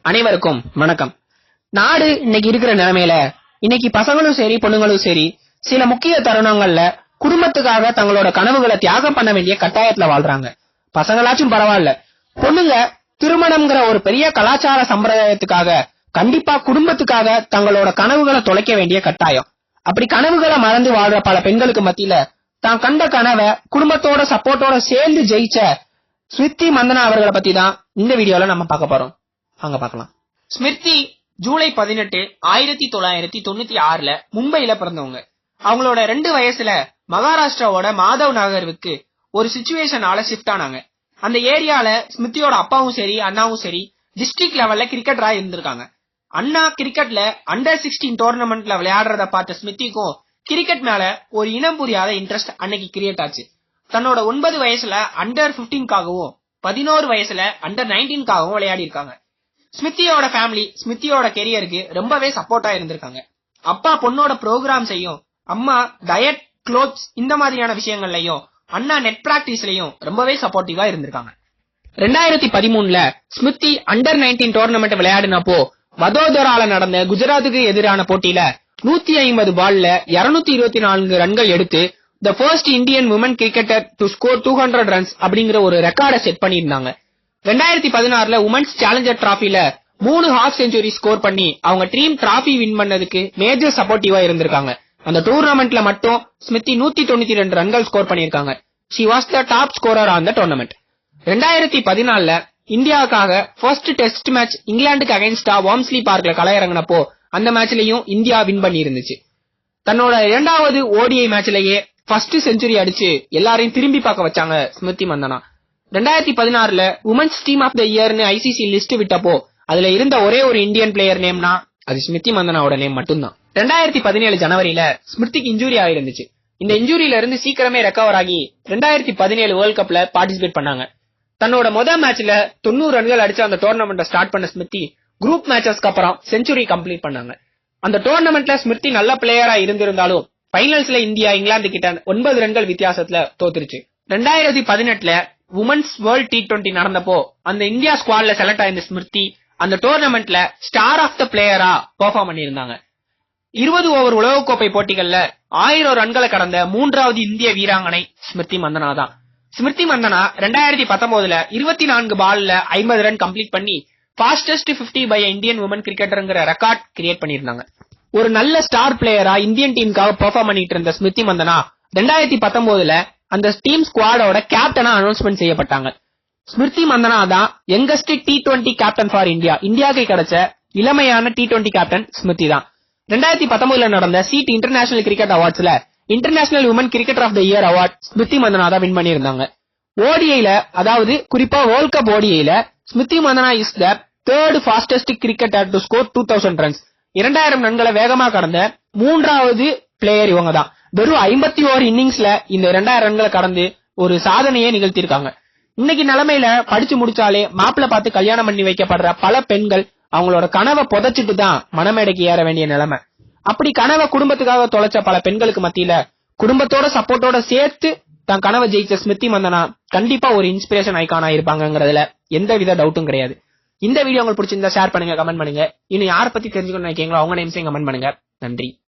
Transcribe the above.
அனைவருக்கும் வணக்கம். நாடு இன்னைக்கு இருக்கிற நிலைமையில இன்னைக்கு பசங்களும் சரி பொண்ணுங்களும் சரி சில முக்கிய தருணங்கள்ல குடும்பத்துக்காக தங்களோட கனவுகளை தியாகம் பண்ண வேண்டிய கட்டாயத்துல வாழ்றாங்க. பசங்களாச்சும் பரவாயில்ல, பொண்ணுங்க திருமணம்ங்கிற ஒரு பெரிய கலாச்சார சம்பிரதாயத்துக்காக கண்டிப்பா குடும்பத்துக்காக தங்களோட கனவுகளை தொலைக்க வேண்டிய கட்டாயம். அப்படி கனவுகளை மறந்து வாழ்ற பல பெண்களுக்கு மத்தியில தான் கண்ட கனவை குடும்பத்தோட சப்போர்ட்டோட சேர்ந்து ஜெயிச்ச ஸ்மிருதி மந்தனா அவர்களை பத்தி தான் இந்த வீடியோல நம்ம பார்க்க போறோம். அங்க பார்க்கலாம். ஸ்மிருதி ஜூலை 18, 1996 மும்பையில பிறந்தவங்க. அவங்களோட 2 வயசுல மகாராஷ்டிராவோட மாதவ் நகருக்கு ஒரு சிச்சுவேஷனால ஷிஃப்ட் ஆனாங்க. அந்த ஏரியால ஸ்மிருதியோட அப்பாவும் சரி அண்ணாவும் சரி டிஸ்ட்ரிக்ட் லெவல்ல கிரிக்கெட்டரா இருந்திருக்காங்க. அண்ணா கிரிக்கெட்ல Under 16 டோர்னமெண்ட்ல விளையாடுறத பார்த்த ஸ்மிருதிக்கும் கிரிக்கெட் மேல ஒரு இனம் புரியாத இன்ட்ரெஸ்ட் அன்னைக்கு கிரியேட் ஆச்சு. தன்னோட 9 வயசுல Under 15க்காகவும் 11 வயசுல Under 19க்காகவும் விளையாடி இருக்காங்க. ஸ்மிருதியோட ஃபேமிலி ஸ்மிருதியோட கெரியருக்கு ரொம்பவே சப்போர்ட்டா இருந்திருக்காங்க. அப்பா பொண்ணோட ப்ரோக்ராம்ஸையும், அம்மா டயட், க்ளோத்ஸ் இந்த மாதிரியான விஷயங்கள்லயும், அண்ணா நெட் பிராக்டிஸ்லயும் ரொம்பவே சப்போர்ட்டிவா இருந்திருக்காங்க. 2013ல ஸ்மிருதி Under 19 டோர்னமெண்ட் விளையாடினப்போ வதோதரால நடந்த குஜராத்துக்கு எதிரான போட்டியில 150 பால்ல 224 ரன்கள் எடுத்து the first Indian women cricketer to score 200 runs அப்படிங்கிற ஒரு ரெக்கார்டை செட் பண்ணியிருந்தாங்க. 2016ல உமன்ஸ் சேலஞ்சர் டிராபில 3 ஹாஃப் செஞ்சுரி ஸ்கோர் பண்ணி அவங்க டீம் டிராபி வின் பண்ணதுக்கு மேஜர் சப்போர்ட்டிவா இருந்திருக்காங்க. அந்த டூர்னமெண்ட்ல மட்டும் ஸ்மிருதி 192 ரன்கள் ஸ்கோர் பண்ணிருக்காங்க. she was the top scorer on the tournament. 2014ல இந்தியாவுக்காக ஃபர்ஸ்ட் டெஸ்ட் மேட்ச் இங்கிலாந்துக்கு அகைன்ஸ்டா வார்ம்ஸ்லி பார்க்ல களமிறங்கினப்போ அந்த மேட்ச்லயும் இந்தியா வின் பண்ணி இருந்துச்சு. தன்னோட 2வது ODI மேட்ச்லயே ஃபர்ஸ்ட் செஞ்சுரி அடிச்சு எல்லாரையும் திரும்பி பார்க்க வச்சாங்க ஸ்மிருதி மந்தனா. 2016ல உமன்ஸ் டீம் ஆஃப் த இயர்னு ICC லிஸ்ட் விட்டப்போ அதுல இருந்த ஒரே ஒரு இந்தியன் பிளேயர் நேம்னா அது ஸ்மிருதி மந்தனாவோட நேம் மட்டும்தான். 2017 ஜனவரியில ஸ்மிருதிக்கு இன்ஜூரி ஆயிருந்துச்சு. இந்த இன்ஜூரியில இருந்து சீக்கிரமே ரெக்கவர் ஆகி 2017 வேர்ல்ட் கப்ல பார்ட்டிசிபேட் பண்ணாங்க. தன்னோட முதல் மேட்ச்ல 90 ரன்கள் அடிச்சு அந்த டோர்னமெண்ட்டை ஸ்டார்ட் பண்ண ஸ்மிருதி குரூப் மேட்சஸ்க்கு அப்புறம் செஞ்சுரி கம்ப்ளீட் பண்ணாங்க. அந்த டோர்னமெண்ட்ல ஸ்மிருதி நல்ல பிளேயரா இருந்திருந்தாலும் ஃபைனல்ஸ்ல இந்தியா இங்கிலாந்து கிட்ட 9 ரன்கள் வித்தியாசத்துல தோத்துருச்சு. 2018ல உமன்ஸ் வேர்ல்ட் T20 நடந்தப்போ அந்த இந்தியா ஸ்குவாட்ல செலக்ட் ஆயிருந்த ஸ்மிருதி அந்த டோர்னமெண்ட்ல ஸ்டார் ஆஃப் த பிளேயரா பெர்ஃபார்ம் பண்ணியிருந்தாங்க. 20 ஓவர் உலகக்கோப்பை போட்டிகள்ல 1000 ரன்களை கடந்த 3வது இந்திய வீராங்கனை ஸ்மிருதி மந்தனா தான். ஸ்மிருதி மந்தனா 2019ல 24 பால்ல 50 ரன் கம்ப்ளீட் பண்ணி ஃபாஸ்டஸ்ட் 50 பை இந்தியன் உமன் கிரிக்கெட்டர்ங்கிற ரெக்கார்ட் கிரியேட் பண்ணிருந்தாங்க. ஒரு நல்ல ஸ்டார் பிளேயரா இந்தியன் டீமுக்காக பெர்ஃபார்ம் பண்ணிட்டு இருந்த ஸ்மிருதி மந்தனா 2019ல அந்த டீம் ஸ்குவாடோட கேப்டனா அனௌன்ஸ்மெண்ட் செய்யப்பட்டாங்க. ஸ்மிருதி மந்தனா தான் youngest T20 captain for India. இந்தியாவுக்கு கிடைச்ச இளமையான T20 கேப்டன் ஸ்மிருதி தான். 2019ல நடந்த சீட் இன்டர்நேஷனல் கிரிக்கெட் அவார்ட்ஸ்ல international woman cricketer of the year award Smriti Mandhana தான் வின் பண்ணியிருந்தாங்க. ODIல அதாவது குறிப்பா வேர்ல்ட் கப் ODIல Smriti Mandhana is the 3rd fastest cricketer to score 2000 runs. 2000 ரன்களை வேகமா கடந்த 3வது பிளேயர் இவங்க தான். வெறும் 51 இன்னிங்ஸ்ல இந்த 2000 ரன்களை கடந்து ஒரு சாதனையே நிகழ்த்திருக்காங்க. இன்னைக்கு நிலைமையில படிச்சு முடிச்சாலே மாப்பிள்ள பார்த்து கல்யாணம் பண்ணி வைக்கப்படுற பல பெண்கள் அவங்களோட கனவை புதைச்சிட்டு தான் மணமேடைக்கு ஏற வேண்டிய நிலைமை. அப்படி கனவை குடும்பத்துக்காக தொலைச்ச பல பெண்களுக்கு மத்தியில குடும்பத்தோட சப்போர்ட்டோட சேர்த்து தான் கனவை ஜெயிச்ச ஸ்மிருதி மந்தனா கண்டிப்பா ஒரு இன்ஸ்பிரேஷன் ஐகானா இருப்பாங்கிறதுல எந்தவித டவுட்டும் கிடையாது. இந்த வீடியோ உங்களுக்கு பிடிச்சிருந்தா ஷேர் பண்ணுங்க, கமெண்ட் பண்ணுங்க. இன்னும் யாரை பத்தி தெரிஞ்சுக்கணும் நினைக்கிறீங்களோ அவங்க நேம்ஸையும் கமெண்ட் பண்ணுங்க. நன்றி.